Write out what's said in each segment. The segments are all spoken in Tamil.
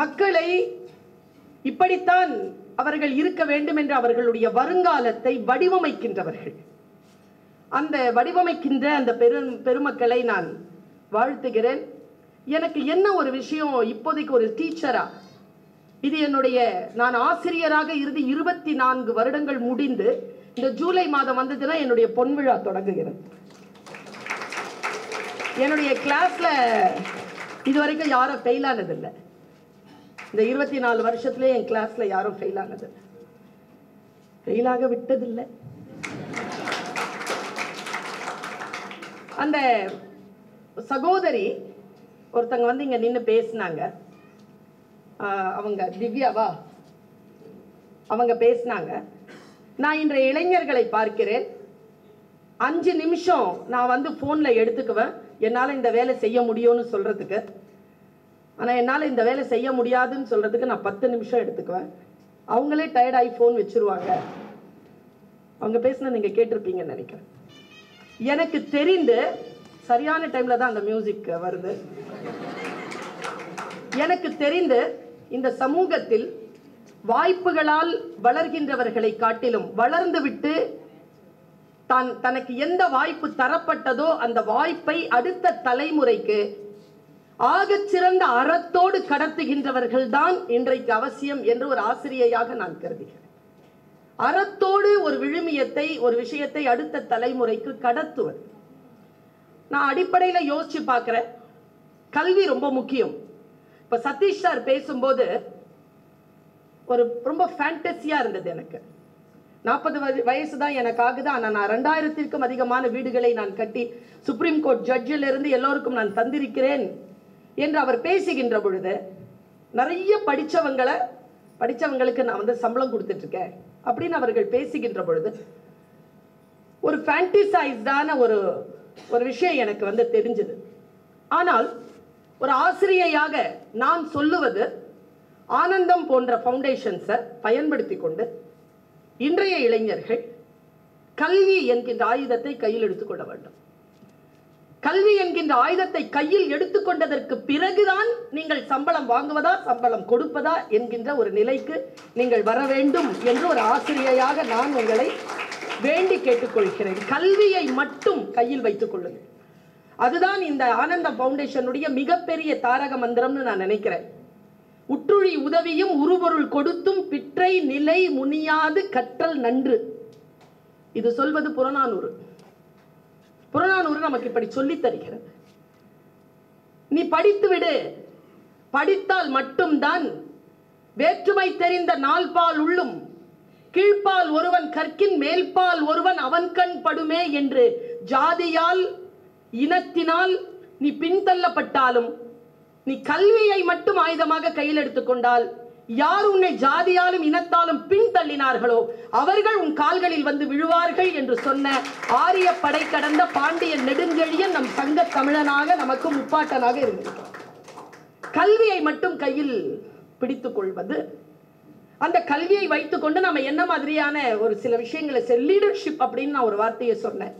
மக்களை இப்படித்தான் அவர்கள் இருக்க வேண்டும் என்று அவர்களுடைய வருங்காலத்தை வடிவமைக்கின்றவர்கள். அந்த வடிவமைக்கின்ற அந்த பெருமக்களை நான் வாழ்த்துகிறேன். எனக்கு என்ன ஒரு விஷயம், இப்போதைக்கு ஒரு டீச்சரா, இது என்னுடைய, நான் ஆசிரியராக இருந்து 24 வருடங்கள் முடிந்து இந்த ஜூலை மாதம் வந்ததுன்னா என்னுடைய பொன்விழா தொடங்குகிறது. என்னுடைய கிளாஸ்ல இதுவரைக்கும் யாரும் ஃபெயில் ஆனதில்லை. இந்த 24 வருஷத்துல என் கிளாஸ்ல யாரும் ஃபெயில் ஆனதில்லை, ஃபெயிலாக விட்டதில்லை. அந்த சகோதரி ஒருத்தங்க வந்து இங்க நின்று பேசினாங்க, அவங்க திவ்யாவா, அவங்க பேசினாங்க. நான் இன்றைய இளைஞர்களை பார்க்கிறேன், 5 நிமிஷம் நான் வந்து போன்ல எடுத்துக்குவேன் என்னால் இந்த வேலை செய்ய முடியும்னு சொல்றதுக்கு. ஆனால் என்னால் இந்த வேலை செய்ய முடியாதுன்னு சொல்றதுக்கு நான் 10 நிமிஷம் எடுத்துக்குவேன். அவங்களே டயர்டாகி ஃபோன் வச்சிருவாங்க. அவங்க பேசின நீங்க கேட்டிருப்பீங்கன்னு நினைக்கிறேன். எனக்கு தெரிந்து சரியான டைம்ல தான் அந்த மியூசிக் வருது. எனக்கு தெரிந்து இந்த சமூகத்தில் வாய்ப்புகளால் வளர்கின்றவர்களை காட்டிலும் வளர்ந்துவிட்டு தனக்கு எந்த வாய்ப்பு தரப்பட்டதோ அந்த வாய்ப்பை அடுத்த தலைமுறைக்கு ஆகச் சிறந்த அறத்தோடு கடத்துகின்றவர்கள் தான் இன்றைக்கு அவசியம் என்று ஒரு ஆசிரியையாக நான் கருதுகிறேன். அறத்தோடு ஒரு விழுமியத்தை, ஒரு விஷயத்தை அடுத்த தலைமுறைக்கு கடத்துவது. நான் அடிப்படையில் யோசிச்சு பார்க்கிறேன், கல்வி ரொம்ப முக்கியம். இப்ப சதீஷ் சார் பேசும்போது ஒரு ரொம்ப ஃபேண்டசியா இருந்தது. எனக்கு 40 வயசு தான் எனக்கு ஆகுது. ஆனால் நான் 2000க்கும் அதிகமான வீடுகளை நான் கட்டி சுப்ரீம் கோர்ட் ஜட்ஜில் இருந்து எல்லோருக்கும் நான் தந்திருக்கிறேன் என்று அவர் பேசுகின்ற பொழுது, நிறைய படிச்சவங்களுக்கு நான் வந்து சம்பளம் கொடுத்துட்டு இருக்கேன் அப்படின்னு அவர்கள் பேசுகின்ற பொழுது ஒரு ஃபேண்டசைஸ்டான ஒரு விஷயம் எனக்கு வந்து தெரிஞ்சது. ஆனால் ஒரு ஆசிரியையாக நான் சொல்லுவது, ஆனந்தம் போன்ற ஃபவுண்டேஷன்ஸை பயன்படுத்தி கொண்டு இன்றைய இளைஞர்கள் கல்வி என்கின்ற ஆயுதத்தை கையில் எடுத்துக்கொள்ள வேண்டும். கல்வி என்கின்ற ஆயுதத்தை கையில் எடுத்துக்கொண்டதற்கு பிறகுதான் நீங்கள் சம்பளம் வாங்குவதா சம்பளம் கொடுப்பதா என்கின்ற ஒரு நிலைக்கு நீங்கள் வர வேண்டும் என்று ஒரு ஆசிரியையாக நான் உங்களை வேண்டி கேட்டுக்கொள்கிறேன். கல்வியை மட்டும் கையில் வைத்துக் கொள்ளுங்கள். அதுதான் இந்த ஆனந்த ஃபவுண்டேஷனுடைய மிகப்பெரிய தாரக மந்திரம்னு நான் நினைக்கிறேன். உற்றுழி உதவியும் உருபொருள் கொடுத்தும் பிற்றை நிலை முனியாது கற்றல் நன்று. இது சொல்வது புறநானூறு. புறநானூறு நமக்கு இப்படி சொல்லி தருகிறது. நீ படித்து விடு, படித்தால் மட்டும்தான் வேற்றுமை தெரிந்த நால்பால் உள்ளும் கீழ்ப்பால் ஒருவன் கற்கின் மேல்பால் ஒருவன் அவன் கண் படுமே என்று ஜாதியால் இனத்தினால் நீ பின்தள்ளப்பட்டாலும் நீ கல்வியை மட்டும் ஆயுதமாக கையில் எடுத்துக்கொண்டால் யார் உன்னை ஜாதியாலும் இனத்தாலும் பின்தள்ளினார்களோ அவர்கள் உன் கால்களில் வந்து விழுவார்கள் என்று சொன்ன ஆரிய படை கடந்த பாண்டியன் நெடுஞ்செழியன் நம் சங்க தமிழனாக நமக்கு முப்பாட்டனாக இருந்திருக்கிறார். கல்வியை மட்டும் கையில் பிடித்துக் கொள்வது, அந்த கல்வியை வைத்துக்கொண்டு நம்ம என்ன மாதிரியான ஒரு சில விஷயங்களை லீடர்ஷிப் அப்படின்னு நான் ஒரு வார்த்தையை சொன்னேன்.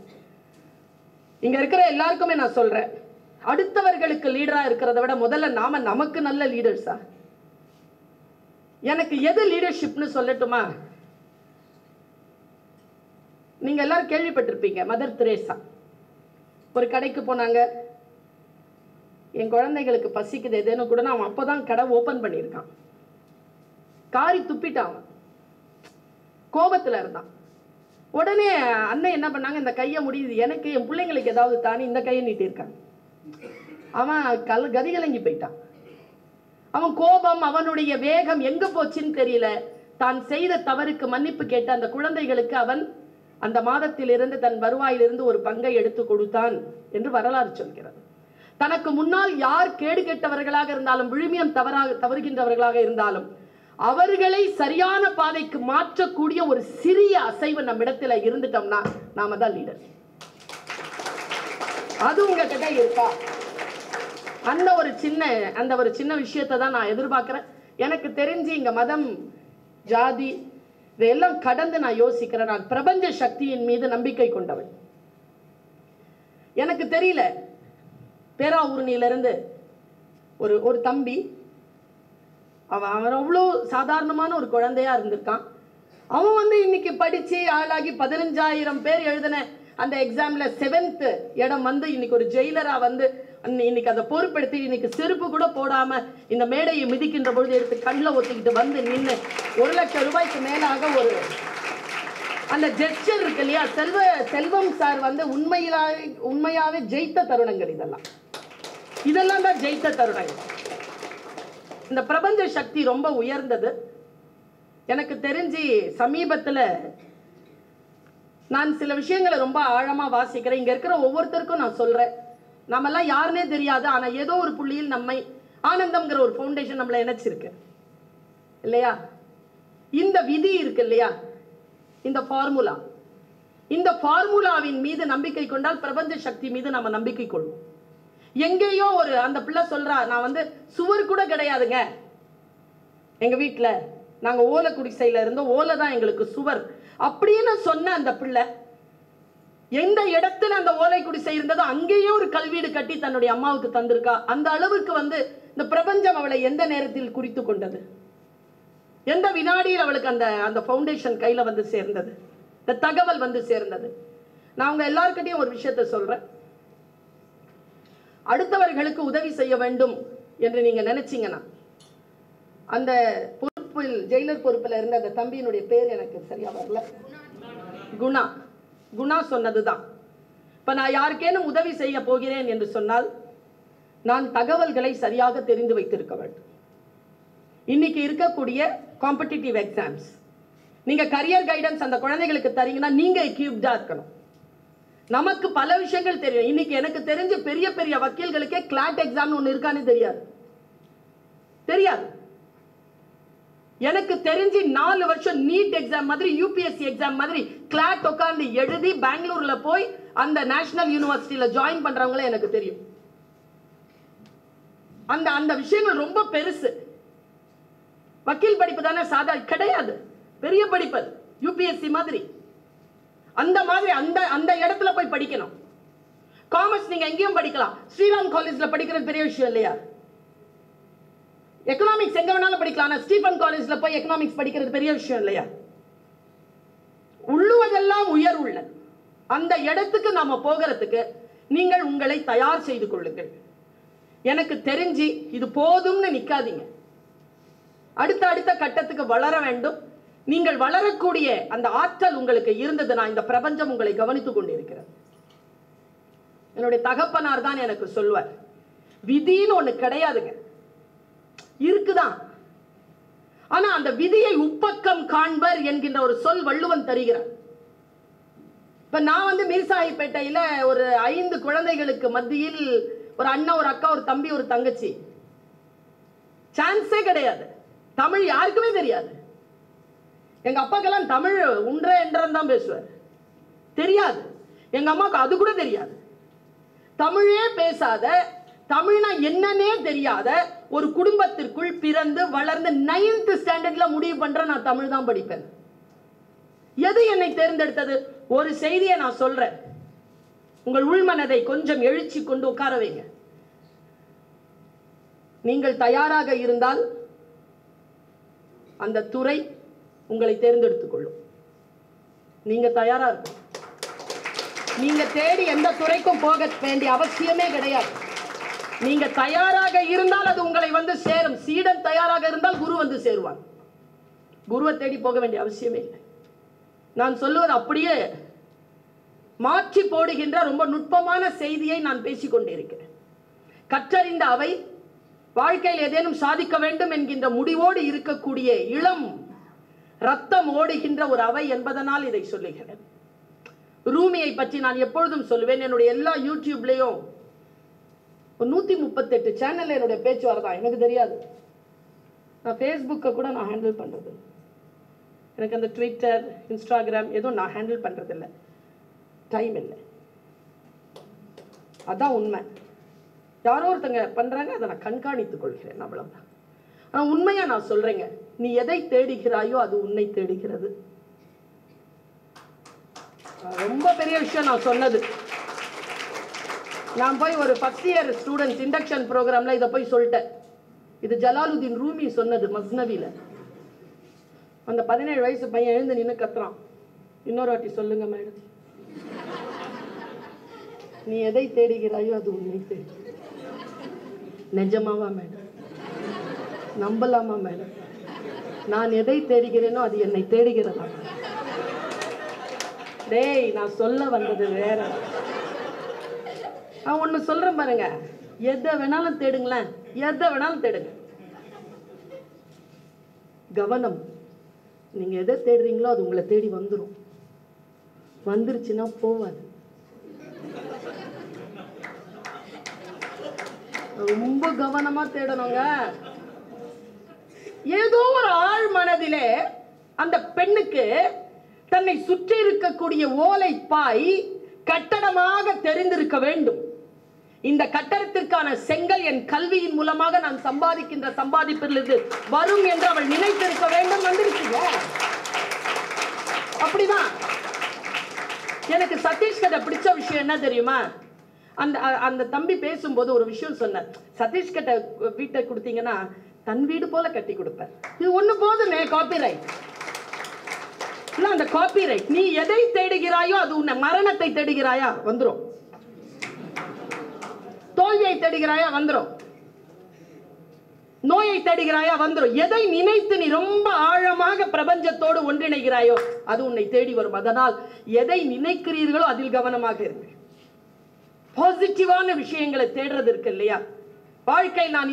இங்க இருக்கிற எல்லாருக்குமே நான் சொல்றேன், அடுத்தவர்களுக்கு லீடரா இருக்கிறத விட முதல்ல நாம நமக்கு நல்ல லீடர்ஸா. எனக்கு எது லீடர்ஷிப்னு சொல்லட்டுமா? நீங்க எல்லாரும் கேள்விப்பட்டிருப்பீங்க, மதர் தெரேசா ஒரு கடைக்கு போனாங்க. என் குழந்தைகளுக்கு பசிக்குது எதுன்னு கூட, அவன் அப்பதான் கடை ஓபன் பண்ணியிருக்கான். காரி துப்பிட்டான், கோபத்துல இருந்தான். உடனே அண்ணன் என்ன பண்ணாங்க, இந்த கையை முடியுது எனக்கு என் பிள்ளைங்களுக்கு ஏதாவது தானே இந்த கையை நீட்டிருக்காங்க. அவன் கதிகலங்கி போயிட்டான். அவன் கோபம், அவனுடைய வேகம் எங்க போச்சுன்னு தெரியல. தான் செய்த தவறுக்கு மன்னிப்பு கேட்ட அந்த குழந்தைகளுக்கு அவன் அந்த மாதத்திலிருந்து தன் வருவாயிலிருந்து ஒரு பங்கை எடுத்து கொடுத்தான் என்று வரலாறு சொல்கிறது. தனக்கு முன்னால் யார் கேடு கெட்டவர்களாக இருந்தாலும், விழுமியம் தவறுகின்றவர்களாக இருந்தாலும் அவர்களை சரியான பாதைக்கு மாற்றக்கூடிய ஒரு சிறிய அசைவு நம்ம இடத்துல இருந்துட்டோம்னா நாம தான் லீடர். அது உங்ககிட்ட இருக்கா? அந்த ஒரு சின்ன விஷயத்தை தான் நான் எதிர்பார்க்கிறேன். எனக்கு தெரிஞ்சு இங்க மதம், ஜாதி இதெல்லாம் கடந்து நான் யோசிக்கிறேன். நான் பிரபஞ்ச சக்தியின் மீது நம்பிக்கை கொண்டவன். எனக்கு தெரியல, பேராவூரணியிலிருந்து ஒரு தம்பி அவன் அவ்வளோ சாதாரணமான ஒரு குழந்தையா இருந்திருக்கான். அவன் வந்து இன்னைக்கு படிச்சு ஆளாகி 15,000 பேர் எழுதின அந்த எக்ஸாம்ல 7th இடம் வந்து இன்னைக்கு ஒரு ஜெயிலரா வந்து இன்னைக்கு அதை பொறுப்பெடுத்து இன்னைக்கு செருப்பு கூட போடாம இந்த மேடையை மிதிக்கின்ற பொழுது எடுத்து கண்ணில் ஒத்திக்கிட்டு வந்து நின்று 1 லட்சம் ரூபாய்க்கு மேலாக ஒரு அந்த ஜெஸ்டர் இருக்கு இல்லையா, செல்வம் சார் வந்து உண்மையாவே ஜெயித்த தருணங்கள். இதெல்லாம் தான் ஜெயித்த தருணங்கள். இந்த பிரபஞ்ச சக்தி ரொம்ப உயர்ந்தது. எனக்கு தெரிஞ்சு சமீபத்தில் நான் சில விஷயங்களை ரொம்ப ஆழமா வாசிக்கிறேன். இங்க இருக்கிற ஒவ்வொருத்தருக்கும் நான் சொல்றேன், நம்மெல்லாம் யாருன்னே தெரியாது, ஆனா ஏதோ ஒரு புள்ளியில் நம்மை ஆனந்தம்ங்கிற ஒரு ஃபவுண்டேஷன் நம்மளை இணைச்சிருக்கு இல்லையா. இந்த விதி இருக்கு இல்லையா, இந்த ஃபார்முலாவின் மீது நம்பிக்கை கொண்டால் பிரபஞ்ச சக்தி மீது நம்ம நம்பிக்கை கொள்வோம். எங்கேயோ ஒரு அந்த பிள்ளை சொல்றா, நான் வந்து சுவர் கூட கிடையாதுங்க எங்க வீட்டுல, நாங்க ஓலை குடிசையில இருந்தோம், ஓலை தான் எங்களுக்கு சுவர் அப்படின்னு சொன்ன அந்த பிள்ளை எந்த இடத்துல அந்த ஓலை குடிசை இருந்ததோ அங்கேயே ஒரு கல்வீடு கட்டி தன்னுடைய அம்மாவுக்கு தந்திருக்கா. அந்த அளவுக்கு வந்து இந்த பிரபஞ்சம் அவளை எந்த நேரத்தில் குறித்து கொண்டது, எந்த வினாடியில் அவளுக்கு அந்த அந்த ஃபவுண்டேஷன் கையில வந்து சேர்ந்தது, இந்த தகவல் வந்து சேர்ந்தது. நான் உங்க எல்லாருக்கிட்டையும் ஒரு விஷயத்த சொல்றேன். அடுத்தவர்களுக்கு உதவி செய்ய வேண்டும் என்று நீங்க நினைச்சீங்கன்னா, அந்த பொறுப்பில் ஜெயிலர் பொறுப்பில் இருந்த அந்த தம்பியினுடைய பேர் எனக்கு சரியா வரல, குணா சொன்னதுதான். இப்ப நான் யாருக்கேனும் உதவி செய்ய போகிறேன் என்று சொன்னால் நான் தகவல்களை சரியாக தெரிந்து வைத்திருக்க வேண்டும். இன்னைக்கு இருக்கக்கூடிய காம்படிட்டிவ் எக்ஸாம்ஸ் நீங்க கரியர் கைடன்ஸ் அந்த குழந்தைகளுக்கு தரீங்கன்னா நீங்க எக்யூப்டா இருக்கணும். நமக்கு பல விஷயங்கள் தெரியும். இன்னைக்கு எனக்கு தெரிஞ்ச பெரிய பெரிய வக்கீல்களுக்கே கிளாட் எக்ஸாம் ஒன்று இருக்கான்னு தெரியாது. எனக்கு தெரிஞ்சு 4 வருஷம் நீட் எக்ஸாம் மாதிரி யூபிஎஸ்சி எக்ஸாம் மாதிரி கிளாட் உட்கார்ந்து எழுதி பெங்களூர்ல போய் அந்த நேஷனல் யூனிவர்சிட்டியில ஜாயின் பண்றவங்களே எனக்கு தெரியும். அந்த அந்த விஷயங்கள் ரொம்ப பெருசு. வக்கீல் படிப்பு தானே சாதா கிடையாது, பெரிய படிப்பு யூபிஎஸ்சி மாதிரி. அந்த மாதிரி அந்த அந்த இடத்துல போய் படிக்கணும். காமர்ஸ் நீங்க எங்கேயும் படிக்கலாம், ஸ்ரீராம் காலேஜ்ல படிக்கிறது பெரிய விஷயம் இல்லையா. எக்கனாமிக்ஸ் எங்க வேணாலும் படிக்கலாம், ஸ்டீபன் காலேஜ்ல போய் எக்கனாமிக்ஸ் படிக்கிறது பெரிய விஷயம் இல்லையா. உள்ளுவதெல்லாம் உயர் உள்ள அந்த இடத்துக்கு நாம போகிறதுக்கு நீங்கள் உங்களை தயார் செய்து கொள்ளுங்கள். எனக்கு தெரிஞ்சு இது போதும்னு நிக்காதீங்க, அடுத்த கட்டத்துக்கு வளர வேண்டும். நீங்கள் வளரக்கூடிய அந்த ஆற்றல் உங்களுக்கு இருந்ததுன்னா இந்த பிரபஞ்சம் உங்களை கவனித்துக் கொண்டிருக்கிறது. என்னுடைய தகப்பனார் தான் எனக்கு சொல்வார், விதின்னு ஒண்ணு கிடையாதுங்க, இருக்குதான். ஆனா அந்த விதியை உப்பக்கம் காண்பர் என்கின்ற ஒரு சொல் வள்ளுவன் தருகிறார். இப்ப நான் வந்து மீர்சாஹிப்பேட்டையில ஒரு 5 குழந்தைகளுக்கு மத்தியில் ஒரு அண்ணன், ஒரு அக்கா, ஒரு தம்பி, ஒரு தங்கச்சி. சான்ஸே கிடையாது. தமிழ் யாருக்குமே தெரியாது. எங்க அப்பாக்கெல்லாம் தமிழ் உன்ற என்றதான் பேசுவார், தெரியாது. எங்க அம்மாவுக்கு அது கூட தெரியாது. தமிழே பேசாத, தமிழ்னா என்னன்னே தெரியாத ஒரு குடும்பத்திற்குள் பிறந்து வளர்ந்து 9th ஸ்டாண்டர்ட்ல முடிவு பண்ற நான் தமிழ் தான் படிப்பேன். எது என்னை தேர்ந்தெடுத்தது? ஒரு செய்தியை நான் சொல்றேன், உங்கள் உள்மனதை கொஞ்சம் எழுச்சி கொண்டு உட்கார வைங்க. நீங்கள் தயாராக இருந்தால் அந்த துறை உங்களை தேர்ந்தெடுத்துக் கொள்ளும். நீங்க தயாரா இருக்கும். நீங்க தேடி எந்த துறைக்கும் போக வேண்டிய அவசியமே கிடையாது. நீங்க தயாராக இருந்தால் அது உங்களை வந்து சேரும். சீடன் தயாராக இருந்தால் குரு வந்து சேருவார். குருவை தேடி போக வேண்டிய அவசியமே இல்லை. நான் சொல்லுவது அப்படியே மாற்றி போடுகின்ற ரொம்ப நுட்பமான செய்தியை நான் பேசிக் கொண்டிருக்கிறேன். கற்றறிந்த அவை வாழ்க்கையில் ஏதேனும் சாதிக்க வேண்டும் என்கின்ற முடிவோடு இருக்கக்கூடிய இளம் ரத்தம் ஓடுகின்ற ஒரு அவை என்பதனால் இதை சொல்லுகிறேன். ரூமியை பற்றி நான் எப்பொழுதும் சொல்லுவேன். என்னுடைய எல்லா யூடியூப்லயும் 138 சேனல்ல என்னுடைய பேச்சு வரதான். எனக்கு தெரியாது, நான் ஃபேஸ்புக்கை கூட நான் ஹேண்டில் பண்றது. எனக்கு அந்த ட்விட்டர், இன்ஸ்டாகிராம் எதுவும் நான் ஹேண்டில் பண்றது இல்லை, டைம் இல்லை. அதான் உண்மை. யாரோ ஒருத்தங்க பண்றாங்க, அதை நான் கண்காணித்துக் கொள்கிறேன், அவ்வளவுதான். ஆனா உண்மையா நான் சொல்றேங்க, நீ எதை தேடுகிறாயோ அது உன்னை தேடுகிறது. ரொம்ப பெரிய விஷயம் நான் சொன்னது. நான் போய் ஒரு ஃபர்ஸ்ட் இயர் ஸ்டூடெண்ட்ஸ் இண்டக்ஷன் ப்ரோக்ராம்ல இதை போய் சொல்லிட்டேன். இது ஜலாலுதீன் ரூமி சொன்னது மஸ்னவில. அந்த 17 வயசு பையன் எழுந்து நின்று கத்துறான், இன்னொரு வாட்டி சொல்லுங்க மேடம், நீ எதை தேடுகிறாயோ அது உன்னை தேடு. நிஜமாவா மேடம்? நம்பலாமா மேடம்? நான் எதை தேடுகிறேனோ அது என்னை தேடுகிறதா? டேய், நான் சொல்ல வந்தது வேற. நான் ஒண்ணு சொல்றேன் பாருங்க, எதை வேணாலும் தேடுங்களேன், எதை வேணாலும் தேடுங்க. கவனம், நீங்க எதை தேடுறீங்களோ அது உங்களை தேடி வந்துடும். வந்துருச்சுன்னா போவாது. ரொம்ப கவனமா தேடணுங்க. ஏதோ ஒரு ஆழ் மனதிலே அந்த பெண்ணுக்கு தன்னை சுற்றி இருக்கக்கூடிய ஓலை பாய் கட்டடமாக தெரிந்திருக்க வேண்டும். இந்த கட்டடத்திற்கான செங்கல் என் கல்வியின் மூலமாக நான் சம்பாதிக்கின்ற சம்பாதிப்பிலிருந்து வரும் என்று அவள் நினைத்திருக்க வேண்டும். வந்துருச்சுங்க. அப்படிதான். எனக்கு சதீஷ்கரை பிடிச்ச விஷயம் என்ன தெரியுமா? அந்த தம்பி பேசும்போது ஒரு விஷயம் சொன்னார். சதீஷ்கிட்ட வீட்டை கொடுத்தீங்கன்னா தன் வீடு போல கட்டி கொடுப்பார். இது ஒண்ணு போதுமே, காப்பிரைட். இல்ல, அந்த காப்பிரைட். நீ எதை தேடுகிறாயோ அது உன்னை. மரணத்தை தேடுகிறாயா வந்துரும், தோல்வியை தேடுகிறாயா வந்துரும், நோயை தேடுகிறாயா வந்துரும். எதை நினைத்து நீ ரொம்ப ஆழமாக பிரபஞ்சத்தோடு ஒன்றிணைகிறாயோ அது உன்னை தேடி வரும். அதனால் எதை நினைக்கிறீர்களோ அதில் கவனமாக இருங்கள். பாசிட்டிவான விஷயங்களை தேடுறது இருக்கு இல்லையா? வாழ்க்கை நான்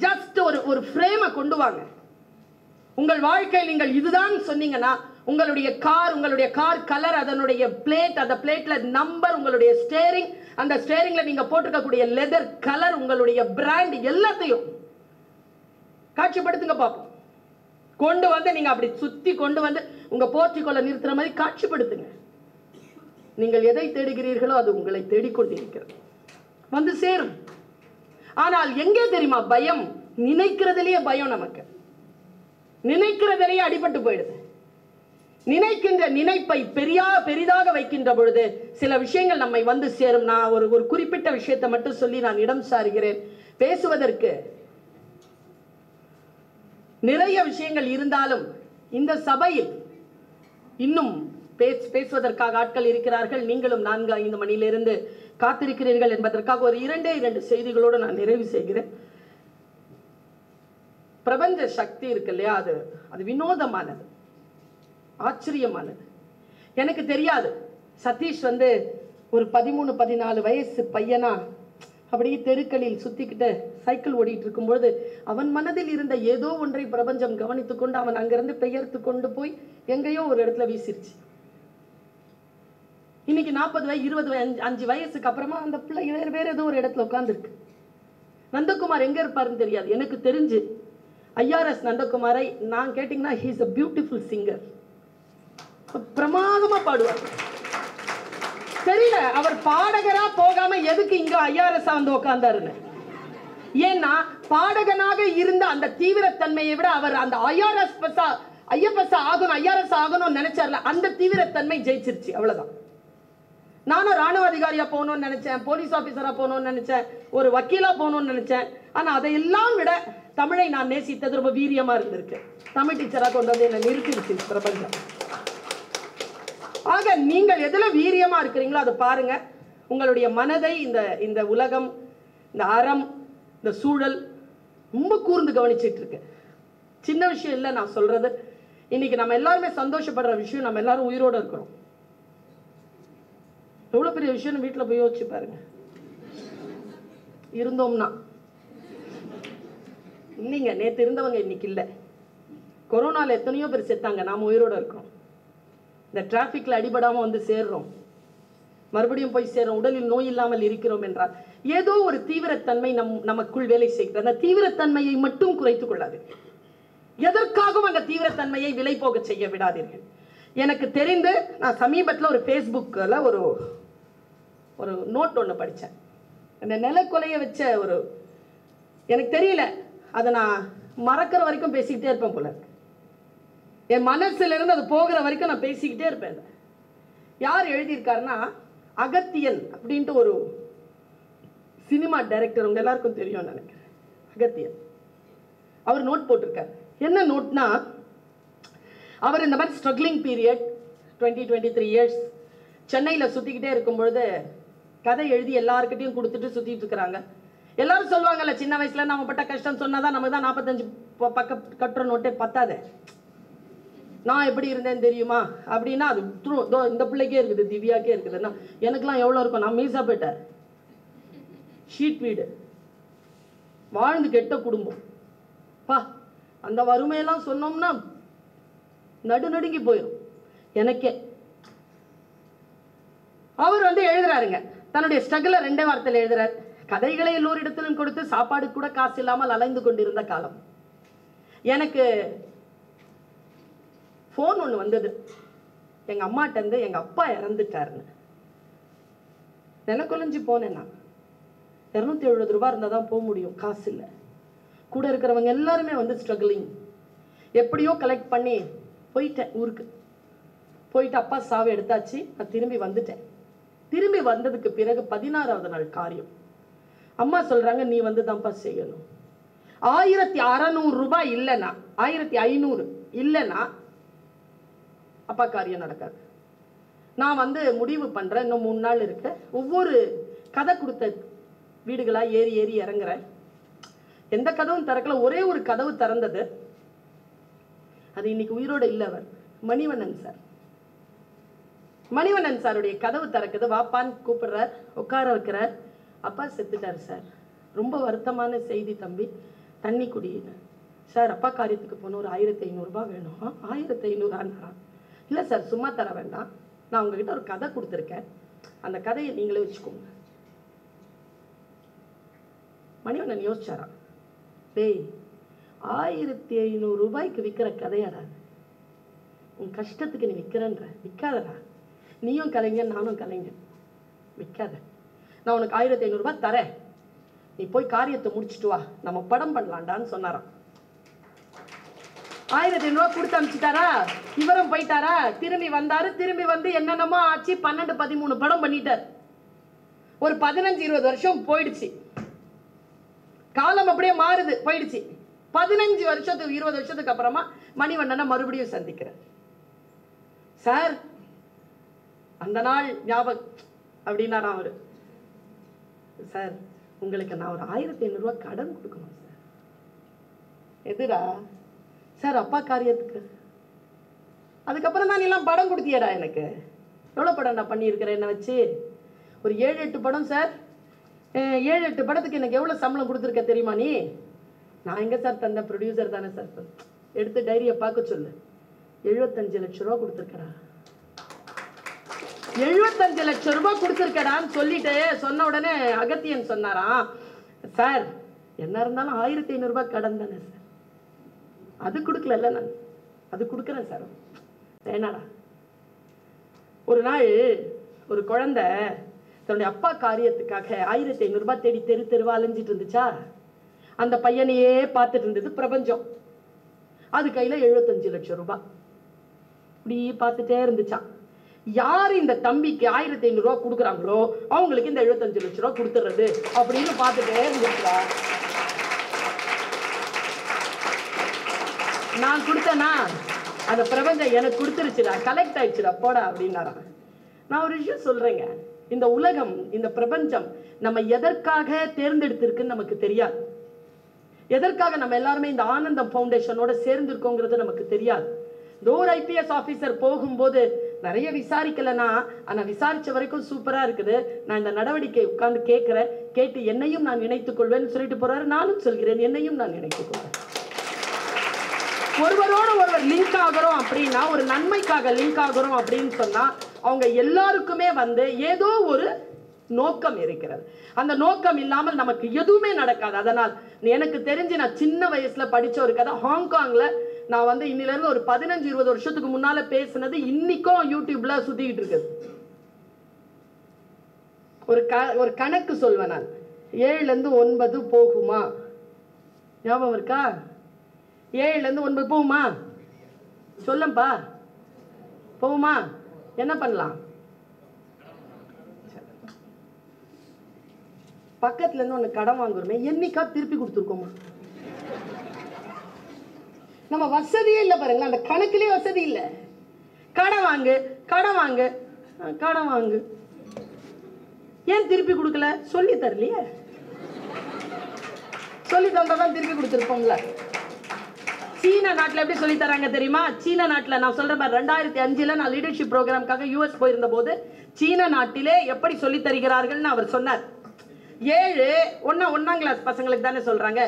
ஜஸ்ட் ஒரு ஃப்ரேமை கொண்டு வாங்க. உங்கள் வாழ்க்கையில் நீங்கள் இதுதான் சொன்னீங்கன்னா, உங்களுடைய கார் கலர், அதனுடைய பிளேட், அந்த பிளேட்ல நம்பர், உங்களுடைய ஸ்டேரிங், அந்த ஸ்டேரிங்ல நீங்க போட்டுக்கக்கூடிய லெதர் கலர், உங்களுடைய பிராண்ட், எல்லாத்தையும் காட்சிப்படுத்துங்க பார்ப்போம். கொண்டு வந்து நீங்க அப்படி சுத்தி கொண்டு வந்து உங்க போர்ட்டிகோல நிறுத்துற மாதிரி காட்சிப்படுத்துங்க. நீங்கள் எதை தேடுகிறீர்களோ அது உங்களை தேடிக்கொண்டிருக்கிறது, வந்து சேரும். ஆனால் எங்கே தெரியுமா பயம்? நினைக்கிறதுலயே பயம். நமக்கு நினைக்கிறதுலயே அடிபட்டு போயிடுது. நினைக்கின்ற நினைப்பை பெரிதாக வைக்கின்ற பொழுது சில விஷயங்கள் நம்மை வந்து சேரும். நான் ஒரு குறிப்பிட்ட விஷயத்தை மட்டும் சொல்லி நான் இடம் சாருகிறேன். பேசுவதற்கு நிறைய விஷயங்கள் இருந்தாலும் இந்த சபையில் இன்னும் பேசுவதற்காக ஆட்கள் இருக்கிறார்கள். நீங்களும் 4-5 மணியிலிருந்து காத்திருக்கிறீர்கள் என்பதற்காக ஒரு 2 செய்திகளோடு நான் நிறைவு செய்கிறேன். பிரபஞ்ச சக்தி இருக்கு இல்லையா, அது வினோதமானது, ஆச்சரியமானது. எனக்கு தெரியாது. சதீஷ் ஒரு 13-14 வயசு பையனா அப்படியே தெருக்களில் சுத்திக்கிட்டு சைக்கிள் ஓடிட்டு இருக்கும்பொழுது அவன் மனதில் இருந்த ஏதோ ஒன்றை பிரபஞ்சம் கவனித்துக் கொண்டு அவன் அங்கிருந்து பெயர்த்து கொண்டு போய் எங்கேயோ ஒரு இடத்துல வீசிருச்சு. இன்னைக்கு 40 வயசு 25 வயசுக்கு அப்புறமா அந்த பிள்ளை வேற ஏதோ ஒரு இடத்துல உட்கார்ந்துருக்கு. நந்தகுமார் எங்க இருப்பாருன்னு தெரியாது. எனக்கு தெரிஞ்சு ஐஆர்எஸ் நந்தகுமாரை நான் கேட்டீங்கன்னா he is a beautiful singer. பிரமாதமா பாடுவார். தெரியல அவர் பாடகரா போகாம எதுக்கு இங்க ஐஆர்எஸ் வந்து உட்கார்ந்தாருன்னு. ஏன்னா பாடகனாக இருந்த அந்த தீவிரத்தன்மையை விட அவர் அந்த ஐஎஃப்எஸ் ஆகணும், ஐஆர்எஸ் ஆகணும்னு நினைச்சார்ல, அந்த தீவிரத்தன்மை ஜெயிச்சிருச்சு. அவ்வளவுதான். நானும் ராணுவ அதிகாரியா போகணும்னு நினைச்சேன், போலீஸ் ஆபீசரா போகணும்னு நினைச்சேன், ஒரு வக்கீலா போகணும்னு நினைச்சேன். ஆனா அதையெல்லாம் விட தமிழை நான் நேசித்தது ரொம்ப வீரியமா இருந்திருக்கு. தமிழ் டீச்சரா கொண்டு வந்து என்ன நிறுத்திடுச்சு பிரபஞ்சம். ஆக நீங்கள் எதுல வீரியமா இருக்கிறீங்களோ அதை பாருங்க. உங்களுடைய மனதை இந்த உலகம், இந்த அறம், இந்த சூழல் ரொம்ப கூர்ந்து கவனிச்சிட்டு இருக்கு. சின்ன விஷயம் இல்லை நான் சொல்றது. இன்னைக்கு நம்ம எல்லாருமே சந்தோஷப்படுற விஷயம், நம்ம எல்லாரும் உயிரோட இருக்கிறோம். எவ்வளவு பெரிய விஷயம் வீட்டுல போய் யோசிச்சு பாருங்க. இருந்தோம்னா இல்லைங்க, நேற்று இருந்தவங்க இன்னைக்கு இல்லை. கொரோனால எத்தனையோ பேர் செத்தாங்க, நாம உயிரோட இருக்கிறோம். இந்த டிராபிக்ல அடிபடாம வந்து சேர்றோம், மறுபடியும் போய் சேர்றோம், உடலில் நோய் இல்லாமல் இருக்கிறோம் என்றால் ஏதோ ஒரு தீவிரத்தன்மை நமக்குள் வேலை செய்கிறது. அந்த தீவிரத்தன்மையை மட்டும் குறைத்துக் கொள்ளாதீர்கள். எதற்காகவும் அந்த தீவிரத்தன்மையை விலை போக செய்ய விடாதீர்கள். எனக்கு தெரிந்து நான் சமீபத்தில் ஒரு ஃபேஸ்புக்கில் ஒரு நோட் ஒன்று படித்தேன். அந்த நிலக்கொலையை வச்ச எனக்கு தெரியல, அதை நான் மறக்கிற வரைக்கும் பேசிக்கிட்டே இருப்பேன் போல. என் மனசுல இருந்து அது போகிற வரைக்கும் நான் பேசிக்கிட்டே இருப்பேன். யார் எழுதியிருக்காருன்னா, அகத்தியன் அப்படின்ட்டு ஒரு சினிமா டைரக்டர், உங்க எல்லாருக்கும் தெரியும் நினைக்கிறேன். அகத்தியன் அவர் நோட் போட்டிருக்கார். என்ன நோட்னா, அவர் இந்த மாதிரி ஸ்ட்ரகிளிங் பீரியட் 23 இயர்ஸ் சென்னையில் சுற்றிக்கிட்டே இருக்கும்பொழுது கதை எழுதி எல்லாருக்கிட்டையும் கொடுத்துட்டு சுற்றிட்டு இருக்கிறாங்க. எல்லாரும் சொல்லுவாங்கல்ல, சின்ன வயசுல நம்ம பட்ட கஷ்டம் சொன்னாதான் நமக்கு தான் 45 பக்கம் கட்டுற நோட்டே பத்தாது. நான் எப்படி இருந்தேன்னு தெரியுமா அப்படின்னா, அது இந்த பிள்ளைக்கே இருக்குது, திவ்யாக்கே இருக்குதுன்னா எனக்குலாம் எவ்வளோ இருக்கும். நான் மீசா போயிட்டேன், ஷீட் வீடு, வாழ்ந்து கெட்ட குடும்பம் பா, அந்த வறுமையெல்லாம் சொன்னோம்னா நடுநடுங்கி போயிடும் எனக்கே. அவர் எழுதுறாருங்க தன்னுடைய ஸ்ட்ரகிளை 2 வார்த்தையில் எழுதுறாரு. கதைகளை எல்லோரிடத்திலும் கொடுத்து சாப்பாடு கூட காசு இல்லாமல் அலைந்து கொண்டிருந்த காலம். எனக்கு ஃபோன் ஒன்று வந்தது, எங்கள் அம்மாட்டேருந்து எங்கள் அப்பா இறந்துட்டாருன்னு. நிலக்குலைஞ்சு போனேன்னா 270 ரூபாய் இருந்தால் தான் போக முடியும், காசு இல்லை. கூட இருக்கிறவங்க எல்லாருமே ஸ்ட்ரகிளிங். எப்படியோ கலெக்ட் பண்ணி போயிட்டேன் ஊருக்கு. போயிட்டு அப்பா சாவை எடுத்தாச்சு. நான் திரும்பி வந்துட்டேன். திரும்பி வந்ததுக்கு பிறகு 16வது நாள் காரியம். அம்மா சொல்றாங்க, நீ தான்ப்பா செய்யணும். 1600 ரூபாய் இல்லைன்னா, 1500 இல்லைன்னா அப்பா காரியம் நடக்காது. நான் முடிவு பண்றேன், இன்னும் 3 நாள் இருக்கு. ஒவ்வொரு கதை கொடுத்த வீடுகளா ஏறி ஏறி இறங்குறேன். எந்த கதவும் திறக்கல, ஒரே ஒரு கதவு திறந்தது. அது இன்னைக்கு உயிரோட இல்லை. அவர் மணிவண்ணன் சார். மணிவண்ணன் சாருடைய கதவு திறக்குது. வாப்பான்னு கூப்பிடுறார், உட்கார வைக்கிறார். அப்பா செத்துட்டார் சார், ரொம்ப வருத்தமான செய்தி தம்பி, தண்ணி குடியின. சார் அப்பா காரியத்துக்கு போன ஒரு 1500 ரூபாய் வேணும். 1500 இல்லை சார், சும்மா தர வேண்டாம், நான் உங்ககிட்ட ஒரு கதை கொடுத்துருக்கேன், அந்த கதையை நீங்களே வச்சுக்கோங்க. மணிவண்ணன் யோசிச்சாராம், டேய் 1500 ரூபாய்க்கு விற்கிற கதையாடா, உன் கஷ்டத்துக்கு நீ விற்கிறன்ற, விற்காதடா, நீயும் கலைஞன் நானும் கலைஞன், விற்காத, நான் உனக்கு 1500 ரூபாய் தரேன், நீ போய் காரியத்தை முடிச்சுட்டு வா, நம்ம படம் பண்ணலாண்டான்னு சொன்னாராம். 1500 ரூபாய் கொடுத்து அனுப்பிச்சிட்டாரா, இவரும் போயிட்டாரா, திரும்பி வந்தாரு. திரும்பி என்னென்னமோ ஆச்சு, 12-13 படம் பண்ணிட்டார். ஒரு 15-20 வருஷம் போயிடுச்சு. காலம் அப்படியே மாறுது, போயிடுச்சு. 15 வருஷத்துக்கு 20 வருஷத்துக்கு அப்புறமா மணிவண்ணனை மறுபடியும் சந்திக்கிறேன். சார் அந்த நாள் ஞாபகம் அப்படின்னாராம் அவரு. சார் உங்களுக்கு நான் ஒரு 1500 ரூபாய் கடன் கொடுக்கணும் சார். எதுடா சார்? அப்பா காரியத்துக்கு. அதுக்கப்புறம் தான் நீ எல்லாம் படம் கொடுத்தியடா எனக்கு. எவ்வளோ படம் நான் பண்ணியிருக்கிறேன் என்னை வச்சு? ஒரு 7-8 படம் சார். 7-8 படத்துக்கு எனக்கு எவ்வளோ சம்பளம் கொடுத்துருக்க தெரியுமா நீ? நான் எங்கே சார் தந்த, ப்ரொடியூசர் தானே சார். எடுத்து டைரியை பார்க்க சொல்லு. 75 லட்சம் ரூபா கொடுத்துருக்கடா. 75 லட்சம் ரூபாய் கொடுத்துருக்கடான்னு சொல்லிட்டு சொன்ன உடனே அகத்தியன் சொன்னாராம், சார் என்ன இருந்தாலும் 1500 ரூபாய் கடன் தானே சார், அது கொடுக்கல, நான் அது கொடுக்குறேன் சார், வேணாடா. ஒரு நாள் ஒரு குழந்தை தன்னுடைய அப்பா காரியத்துக்காக 1500 ரூபாய் தேடி தெரு தெருவா அலைஞ்சிட்டு இருந்துச்சா. அந்த பையனையே பார்த்துட்டு இருந்தது பிரபஞ்சம். அது கையில 75 லட்சம் ரூபாய் இப்படி பார்த்துட்டே இருந்துச்சான். யார் இந்த தம்பிக்கு 1500 ரூபாய் கொடுக்குறாங்களோ அவங்களுக்கு இந்த 75 லட்சம் ரூபாய் கொடுத்துறது அப்படின்னு பார்த்துட்டே இருந்துச்சா. நான் கொடுத்தேனா, அந்த பிரபஞ்சம் எனக்கு கொடுத்துருச்சுடா, கலெக்ட் ஆயிடுச்சுடா, போடா அப்படின்னாரா. நான் ஒரு விஷயம் சொல்றேங்க, இந்த உலகம், இந்த பிரபஞ்சம் நம்ம எதற்காக தேர்ந்தெடுத்திருக்குன்னு நமக்கு தெரியாது. எதற்காக நம்ம எல்லாருமே இந்த ஆனந்தம் ஃபவுண்டேஷனோட சேர்ந்து இருக்கோங்கிறது நமக்கு தெரியாது. ஒரு ஐபிஎஸ் ஆபீசர் போகும்போது நிறைய விசாரிக்கலனா, ஆனா விசாரிச்ச வரைக்கும் சூப்பரா இருக்குது, நான் இந்த நடவடிக்கை உட்கார்ந்து கேட்கிறேன், கேட்டு என்னையும் நான் இணைத்துக் கொள்வேன்னு சொல்லிட்டு போறாரு. நானும் சொல்கிறேன், என்னையும் நான் இணைத்துக் கொள்வேன். ஒருவரோடு ஒருவர் லிங்க் ஆகிறோம் அப்படின்னா, ஒரு நன்மைக்காக லிங்க் ஆகிறோம் அப்படின்னு சொன்னா, அவங்க எல்லாருக்குமே ஏதோ ஒரு நோக்கம் இருக்கிறது. அந்த நோக்கம் இல்லாமல் நமக்கு எதுவுமே நடக்காது. அதனால் எனக்கு தெரிஞ்சு நான் சின்ன வயசுல படிச்ச ஒரு கதை, ஹாங்காங்ல நான் இன்னில இருந்து ஒரு 15-20 வருஷத்துக்கு முன்னால பேசினது இன்னைக்கும் யூடியூப்ல சுத்திக்கிட்டு இருக்குது. ஒரு கணக்கு சொல்வேன் நான், 7ல இருந்து 9 போகுமா? ஞாபகம் இருக்கா? 7ல இருந்து 9 போகுமா? சொல்லப்பா, போகுமா? என்ன பண்ணலாம்? பக்கத்துல இருந்து ஒண்ணு கடன் வாங்குறோமே, என்னைக்கா திருப்பி கொடுத்துருக்கோமா? நம்ம வசதியே இல்லை பாருங்க, அந்த கணக்குலயே வசதி இல்லை. கடன் வாங்கு கடன் வாங்கு கடன் வாங்கு, ஏன் திருப்பி கொடுக்கல? சொல்லி தரலையே, சொல்லி தந்தாதான் திருப்பி கொடுத்துருப்போம்ல. சீன நாட்டில் எப்படி சொல்லி தராங்க தெரியுமா? சீன நாட்டில் நான் சொல்றேன், 2005 நான் லீடர்ஷிப் ப்ரோக்ராம்காக US போயிருந்த போது சீன நாட்டிலே எப்படி சொல்லி தருகிறார்கள்னு அவர் சொன்னார். 1ஆம் கிளாஸ் பசங்களுக்கு தானே சொல்றாங்க.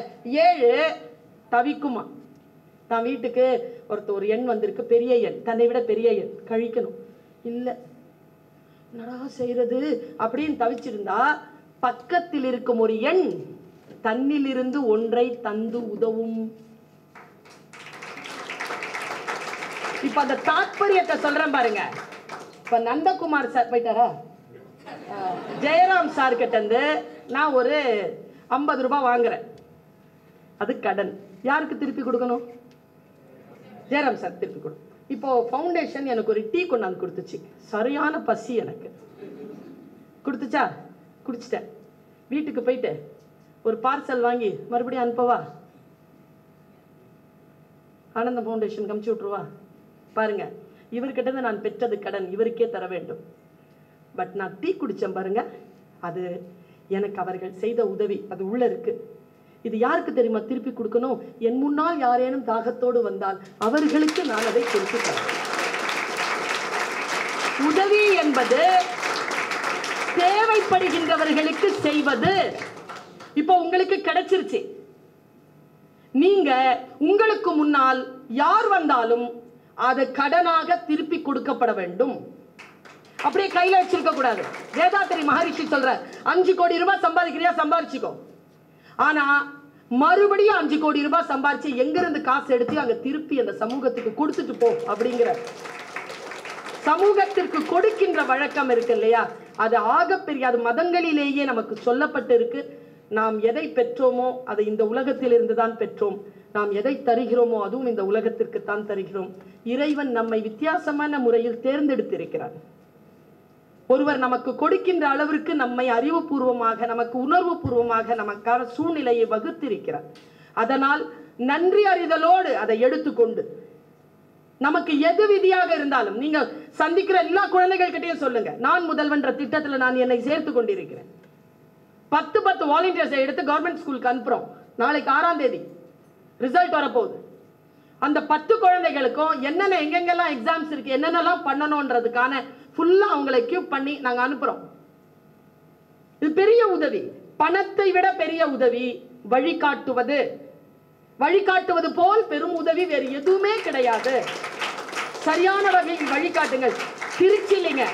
7 தவிக்குமா, தான் வீட்டுக்கு ஒரு எண் வந்திருக்கு, பெரிய எண், தன்னை விட பெரிய எண், கழிக்கணும். இல்லை என்னடா செய்யறது அப்படின்னு தவிச்சிருந்தா பக்கத்தில் இருக்கும் ஒரு எண் தன்னிலிருந்து ஒன்றை தந்து உதவும். இப்ப அந்த தாற்பயத்தை சொல்றேன் பாருங்க. இப்ப நந்தகுமார் சார் போயிட்டாரா, ஜெயராம் சார் கிட்ட இருந்து நான் ஒரு 50 ரூபாய் வாங்குறேன், அது கடன். யாருக்கு திருப்பி கொடுக்கணும்? ஜெயராம் சார் திருப்பி கொடுக்கணும். இப்போ ஃபவுண்டேஷன் எனக்கு ஒரு டீ கொண்டாந்து கொடுத்துச்சு, சரியான பசி எனக்கு கொடுத்துச்சா, குடிச்சிட்டேன். வீட்டுக்கு போயிட்டு ஒரு பார்சல் வாங்கி மறுபடியும் அனுப்பவா? ஆனந்த ஃபவுண்டேஷன் கமிச்சு விட்டுருவா? பாருங்க, இவர்கிட்ட நான் பெற்றது கடன், இவருக்கே தர வேண்டும். பட் நான் டீ குடிச்சேன் பாருங்க, அது எனக்கு அவர்கள் செய்த உதவி, அது உள்ள இருக்கு. இது யாருக்கு தெரியுமா திருப்பி கொடுக்கணும்? என் முன்னால் யாரேனும் தாகத்தோடு வந்தால் அவர்களுக்கு நான் அதை திருப்பி தரேன். உதவி என்பது தேவைப்படுகின்றவர்களுக்கு செய்வது. இப்போ உங்களுக்கு கிடைச்சிருச்சு, நீங்க உங்களுக்கு முன்னால் யார் வந்தாலும் அது கடனாக திருப்பி கொடுக்கப்பட வேண்டும். அப்படியே கையில வச்சிருக்க கூடாது. வேதாத்திரி மகரிஷி சொல்ற, 5 கோடி ரூபாய் சம்பாதிக்கிறியா, சம்பாதிச்சுக்கோ. ஆனா மறுபடியும் 5 கோடி ரூபாய் சம்பாதிச்சு எங்க இருந்து காசு எடுத்து அங்க திருப்பி அந்த சமூகத்துக்கு கொடுத்துட்டு போ அப்படிங்கிற சமூகத்திற்கு கொடுக்கின்ற வழக்கம் இருக்கு இல்லையா, அது ஆகப்பெரிய, அது மதங்களிலேயே நமக்கு சொல்லப்பட்டு இருக்கு. நாம் எதை பெற்றோமோ அதை இந்த உலகத்தில் இருந்துதான் பெற்றோம். நாம் எதை தருகிறோமோ அதுவும் இந்த உலகத்திற்கு தான் தருகிறோம். இறைவன் நம்மை வித்தியாசமான முறையில் தேர்ந்தெடுத்திருக்கிறார். ஒருவர் நமக்கு கொடுக்கின்ற அளவிற்கு நம்மை அறிவுபூர்வமாக, நமக்கு உணர்வு பூர்வமாக நமக்கான சூழ்நிலையை வகுத்திருக்கிறார். அதனால் நன்றி அறிதலோடு அதை எடுத்துக்கொண்டு நமக்கு எது விதியாக இருந்தாலும், நீங்க சந்திக்கிற எல்லா குழந்தைகள் கிட்டையும் சொல்லுங்க, நான் முதல்வன்ற திட்டத்தில் நான் என்னை சேர்த்து கொண்டிருக்கிறேன். 10 வாலண்டியர்ஸை எடுத்து கவர்மெண்ட் ஸ்கூலுக்கு அனுப்புறோம். நாளைக்கு 6ஆம் தேதி ரிசல்ட் வரப்போகுது. அந்த 10 குழந்தைகளுக்கும் என்னென்ன எங்கெங்கெல்லாம் எக்ஸாம்ஸ் இருக்கு, என்னென்னலாம் பண்ணணும்ன்றதுக்கான ஃபுல்லா அவங்களை எக்யூப் பண்ணி நாங்க அனுப்புறோம். இது பெரிய உதவி. பணத்தை விட பெரிய உதவி வழிகாட்டுவது. வழிகாட்டுவது போல் பெரும் உதவி வேறு எதுவுமே கிடையாது. சரியான வகையில் வழிகாட்டுங்கள். திருச்சியிலங்க,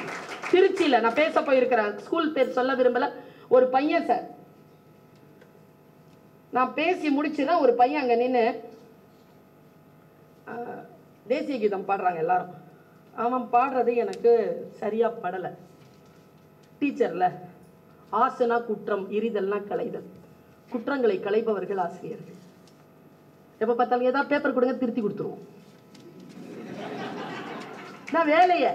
திருச்சியில நான் பேச போயிருக்கிறேன், ஸ்கூல் பேர் சொல்ல விரும்பல. ஒரு பையன் சார், நான் பேசி முடிச்சுதான் ஒரு பையன் அங்க நின்று தேசிய கீதம் பாடுறாங்க எல்லாரும். அவன் பாடுறது எனக்கு சரியா படலை. டீச்சர்ல ஆசனா குற்றம், இரிதல்னா களைதல். குற்றங்களை களைப்பவர்கள் ஆசிரியர்கள். எப்ப பார்த்தாலும் ஏதாவது பேப்பர் கொடுங்க, திருத்தி கொடுத்துருவோம். நான் வேலைய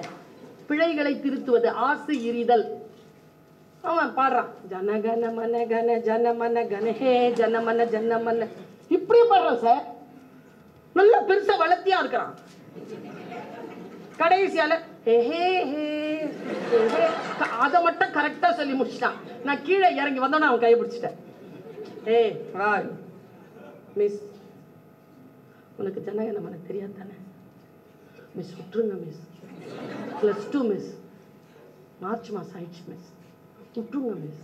பிழைகளை திருத்துவது, ஆசை இரிதல். அவன் பாடுறான், ஜனகன மன கன ஜனமன கனஹே ஜனமன ஜனமன, இப்படியே பாடுறான் சார். நல்ல பெருசா வளர்த்தியா இருக்கிறான். கடைசியால அதை மட்டும் கரெக்டா சொல்லி முடிச்சிட்டான். நான் கீழே இறங்கி வந்தோன்னு அவன் கையை பிடிச்சிட்டேன். மிஸ், உனக்கு ஜனகன மன தெரியாது தானே மிஸ், விட்டுருங்க மிஸ். +2 மிஸ், மார்ச் மாசம் ஆயிடுச்சு மிஸ், விட்டுருங்க மிஸ்,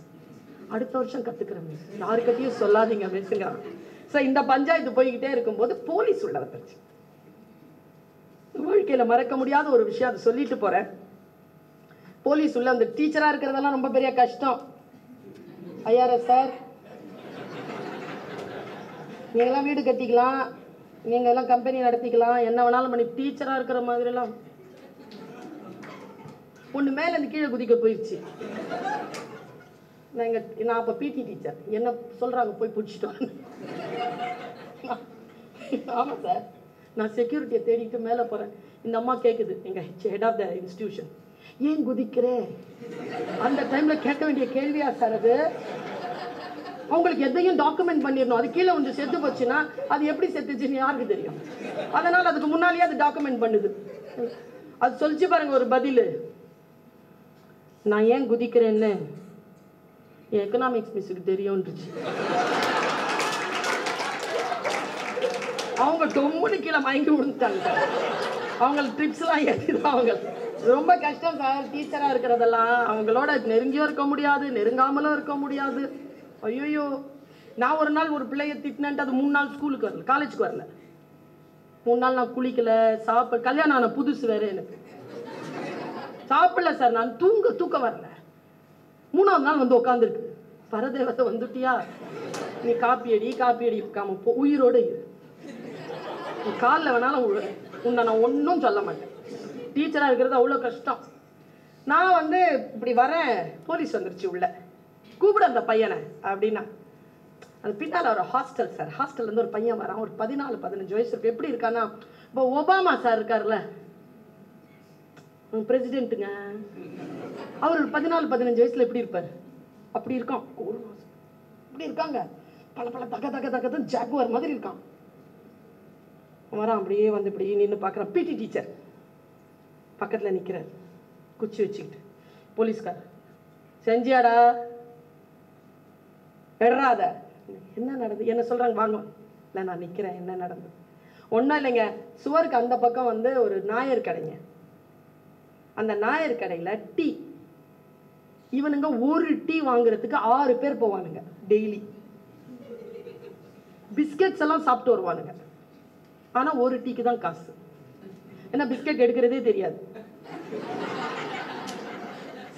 அடுத்த வருஷம் கத்துக்கிறேன் மிஸ், யாருக்கிட்டையும் சொல்லாதீங்க மிஸ்ங்கிறான். ஸோ இந்த பஞ்சாயத்து போய்கிட்டே இருக்கும்போது போலீஸ் உள்ள வந்துருச்சு. வாழ்க்கையில மறக்க முடியாத ஒரு விஷயம், அதை சொல்லிட்டு போறேன். போலீஸ் உள்ள அந்த டீச்சரா இருக்கிறதெல்லாம் ரொம்ப பெரிய கஷ்டம். ஐஆர்எஸ் சார், நீங்கெல்லாம் வீடு கட்டிக்கலாம், நீங்க எல்லாம் கம்பெனி நடத்திக்கலாம், என்ன வேணாலும் பண்ணி, டீச்சரா இருக்கிற மாதிரி எல்லாம் ஒண்ணு மேல இருந்து கீழே குதிக்க போயிடுச்சு. நான் அப்ப பிடி டீச்சர், என்ன சொல்றாங்க போய் பிடிச்சிட்டு. ஆமா சார், நான் செக்யூரிட்டியை தேடிட்டு மேல போறேன். இந்த அம்மா கேக்குது, எங்க ஹெட் ஆஃப் த இன்ஸ்டிடியூஷன், ஏன் குதிக்கிறேன்? அந்த டைம்ல கேட்க வேண்டிய கேள்வியா சார் அது? அவங்களுக்கு எதையும் டாக்குமெண்ட் பண்ணிடணும். அது கீழே வந்து செத்து போச்சுன்னா அது எப்படி செத்துச்சுன்னு யாருக்கு தெரியும்? அதனால அதுக்கு முன்னாலேயே அது டாக்குமெண்ட் பண்ணுது. அது சொல்லிச்சு பாருங்க ஒரு பதில், நான் ஏன் குதிக்கிறேன்னு எக்கனாமிக்ஸ் மிஸ்ஸுக்கு தெரியும்ன்றுச்சு. அவங்க டொம்முன்னு கீழே மயங்கி விழுந்துட்டாங்க. அவங்களுக்கு ட்ரிப்ஸ்லாம் ஏற்றிதான். அவங்க ரொம்ப கஷ்டம் சார் டீச்சராக இருக்கிறதெல்லாம். அவங்களோட நெருங்கியும் இருக்க முடியாது, நெருங்காமலும் இருக்க முடியாது. ஐயோ, நான் ஒரு நாள் ஒரு பிள்ளைய திட்டினேன்ட்டு அது 3 நாள் ஸ்கூலுக்கு வரல, காலேஜுக்கு வரல. 3 நாள் நான் குளிக்கல, சாப்பிட, கல்யாணம் ஆன புதுசு வேற, எனக்கு சாப்பிடல சார், நான் தூக்கம் வரல. 3ஆவது நாள் வந்து உட்காந்துருக்கு, பரதேவத்தை வந்துட்டியா, நீ காப்பி அடி காம போ, உயிரோடு இரு, நீ காலில் வேணாலும் உன்னை நான் ஒன்றும் சொல்ல மாட்டேன். டீச்சராக இருக்கிறது அவ்வளோ கஷ்டம். நான் வந்து இப்படி வரேன், போலீஸ் வந்துருச்சு உள்ள, கூப்பிட அந்த பையனை அப்படின்னா. அது பின்னால் ஒரு ஹாஸ்டல் சார், ஹாஸ்டல்லேருந்து ஒரு பையன் வரான், ஒரு 14-15 வயசு இருக்கு. எப்படி இருக்கான்னா, இப்போ ஒபாமா சார் இருக்கார்ல பிரசிடென்ட்டுங்க, அவர் 14-15 வயசுல எப்படி இருப்பார்? அப்படி இருக்கான். இப்படி இருக்காங்க, பல தக ஜாகுவார் மாதிரி இருக்கான். வரான், அப்படியே வந்து இப்படி நின்று பார்க்குறான். பிடி டீச்சர் பக்கத்தில் நிற்கிறார், குச்சி வச்சுக்கிட்டு. போலீஸ்கார், செஞ்சியாடா, விடுறாத. என்ன நடந்தது? என்ன சொல்கிறாங்க, வாங்க. இல்லை நான் நிற்கிறேன், என்ன நடந்தது? ஒன்றும் இல்லைங்க, சுவருக்கு அந்த பக்கம் வந்து ஒரு நாயர் கடைங்க. அந்த நாயர் கடையில் டீ, இவனுங்க ஒரு டீ வாங்குறதுக்கு 6 பேர் போவானுங்க டெய்லி. பிஸ்கெட்ஸ் எல்லாம் சாப்பிட்டு வருவானுங்க. ஆனால் ஒரு டீக்கு தான் காசு. ஏன்னா பிஸ்கெட் எடுக்கிறதே தெரியாது.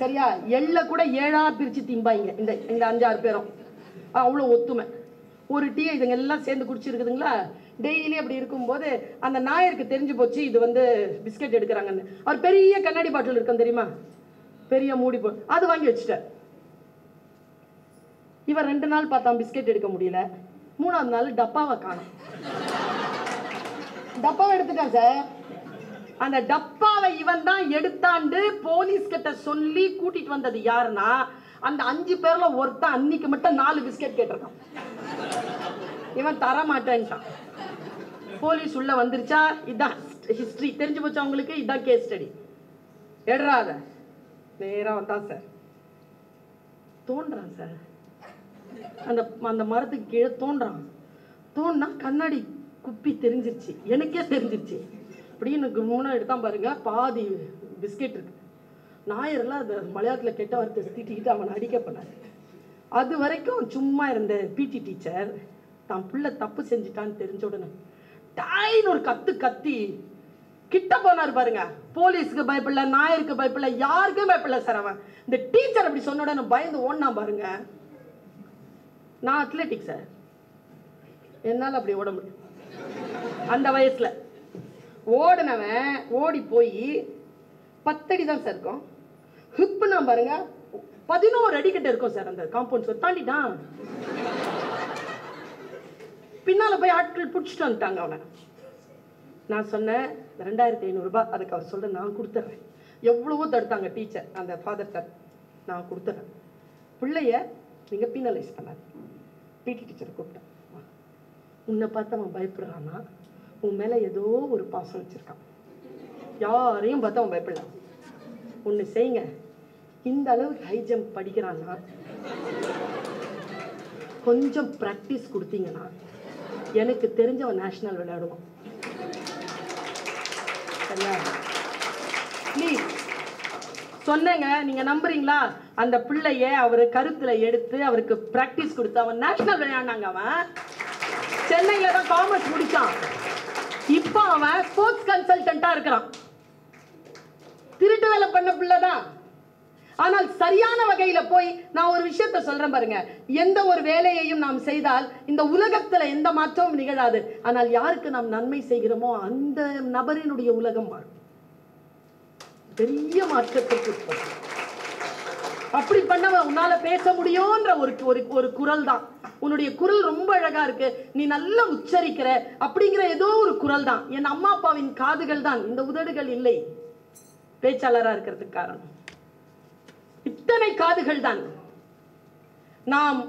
சரியா? எள்ள கூட 7ஆ பிரித்து திம்பாங்க இந்த 5-6 பேரும். அவ்வளோ ஒத்துமை. ஒரு டீ இதுங்க எல்லாம் சேர்ந்து குடிச்சிருக்குதுங்களா. டெய்லி அப்படி இருக்கும்போது அந்த நாயருக்கு தெரிஞ்சு போச்சு இது வந்து பிஸ்கெட் எடுக்கிறாங்கன்னு. அவர் பெரிய கண்ணாடி பாட்டில் இருக்கும் தெரியுமா, பெரிய மூடி அது வாங்கி வச்சுட்டார். இவன் 2 நாள் பார்த்தான், பிஸ்கெட் எடுக்க முடியல. 3ஆவது நாள் டப்பாவை காணும். டப்பாவை எடுத்துட்டான் சார். அந்த டப்பாவை இவன் தான் எடுத்தாண்டு போலீஸ் கிட்ட சொல்லி கூட்டிட்டு வந்தது யாருன்னா, அந்த 5 பேர்ல ஒருத்தன் அன்னைக்கு மட்டும் 4 பிஸ்கெட் கேட்டிருக்கான். இவன் தர மாட்டேன்ட்டான். போலீஸ் உள்ள வந்துருச்சா, இதான் ஹிஸ்டரி தெரிஞ்சு போச்சு அவங்களுக்கு, இதான் கேஸ் ஸ்டடி. எடுறாத நேரா வந்தான் சார், தோன்றான் சார், அந்த மரத்துக்கு கீழே தோன்றா கண்ணாடி குப்பி தெரிஞ்சிருச்சு, எனக்கே தெரிஞ்சிருச்சு. அப்படின்னு கும்முன்னா எடுத்தான் பாருங்க, பாதி பிஸ்கெட் இருக்கு. நாயரெல்லாம் அந்த மலையாளத்தில் கெட்ட வார்த்தை திட்டிக்கிட்டு அவனை அடிக்க பண்ணார். அது வரைக்கும் சும்மா இருந்த பிடி டீச்சர் தான் பிள்ளை தப்பு செஞ்சுட்டான்னு தெரிஞ்ச உடனே டாயின்னு ஒரு கத்தி கிட்ட போனார் பாருங்க. போலீஸுக்கு பயப்படல, நாயருக்கு பயப்படல, யாருக்கும் பயப்படல சார். அவன் இந்த டீச்சர் அப்படி சொன்ன உடனே பயந்து ஓடினா பாருங்க. நான் அத்லெட்டிக் சார், என்னால் அப்படி ஓட முடியும். அந்த வயசுல ஓடினவன் ஓடி போய் 10 அடி தான் சார் இருக்கும். ஹிப்புனா பாருங்க 11 அடி கிட்ட இருக்கும் சார். அந்த காம்பவுண்ட் சுவர் தாண்டிட்டான். பின்னால போய் ஆட்கள் பிடிச்சிட்டு வந்துட்டாங்க அவனை. நான் சொன்னேன் 2500 ரூபாய், அதுக்கு அவர் சொல்ற நான் கொடுத்துட்றேன். எவ்வளவோ தடுத்தாங்க டீச்சர், அந்த ஃபாதர் சார், நான் கொடுத்துட்றேன், பிள்ளைய நீங்க பீனலைஸ் பண்ணாது. பிடி டீச்சரை கூப்பிட்டேன், உன்னை பார்த்து அவன் பயப்படுறான்னா உன் மேல ஏதோ ஒரு பாசம் வச்சிருக்கான், யாரையும் பார்த்து அவன் பயப்படலாம். ஒன்று செய்யுங்க, இந்த அளவுக்கு ஹை ஜம்ப் படிக்கிறான்னா கொஞ்சம் ப்ராக்டிஸ் கொடுத்தீங்கன்னா எனக்கு தெரிஞ்சவன் நேஷனல் விளையாடுவான். சரியா? ப்ளீஸ் சொன்னேங்க, நீங்க நம்புறீங்களா? அந்த பிள்ளைய அவர் கருத்துல எடுத்து அவருக்கு ப்ராக்டிஸ் கொடுத்து அவன் நேஷனல் விளையாடினாங்க. அவன் சென்னையில தான் காமர்ஸ் முடிச்சான். இப்போ அவன் ஸ்போர்ட்ஸ் கன்சல்டன்டா இருக்கிறான். திருட்டு வேலை பண்ண பிள்ளைதான். ஆனால் சரியான வகையில போய் நான் ஒரு விஷயத்த சொல்றேன் பாருங்க, எந்த ஒரு வேலையையும் நாம் செய்தால் இந்த உலகத்துல எந்த மாற்றமும் நிகழாது. ஆனால் யாருக்கு நாம் நன்மை செய்கிறோமோ அந்த நபரினுடைய உலகம் மாறும், பெரிய மாற்றத்திற்கு. அப்படி பண்ண உன்னால பேச முடியும்ன்ற ஒரு குரல் தான். உன்னுடைய குரல் ரொம்ப அழகா இருக்கு, நீ நல்லா உச்சரிக்கிற அப்படிங்கிற ஏதோ ஒரு குரல் தான். என் அம்மா அப்பாவின் காதுகள் தான், இந்த உதடுகள் இல்லை பேச்சாளராக இருக்கிறதுக்கு காரணம். இத்தனை காதுகள் தான். நாம்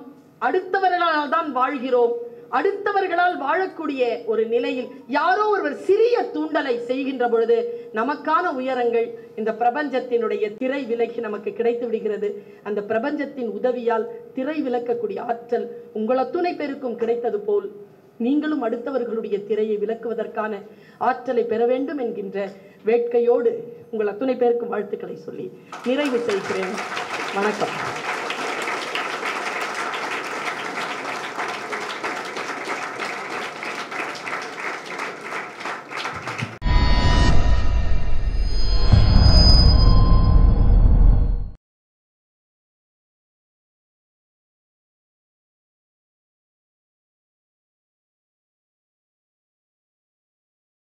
அடுத்தவர்களால் தான் வாழ்கிறோம். அடுத்தவர்களால் வாழக்கூடிய ஒரு நிலையில் யாரோ ஒருவர் சிறிய தூண்டலை செய்கின்ற பொழுது நமக்கான உயரங்கள் இந்த பிரபஞ்சத்தினுடைய திரை விலக்கி நமக்கு கிடைத்து விடுகிறது. அந்த பிரபஞ்சத்தின் உதவியால் திரை விலக்கக்கூடிய ஆற்றல் உங்கள் அத்துணை பேருக்கும் கிடைத்தது போல் நீங்களும் அடுத்தவர்களுடைய திரையை விலக்குவதற்கான ஆற்றலை பெற வேண்டும் என்கின்ற வேட்கையோடு உங்கள் அத்துணை பேருக்கும் வாழ்த்துக்களை சொல்லி நிறைவு செய்கிறேன். வணக்கம்.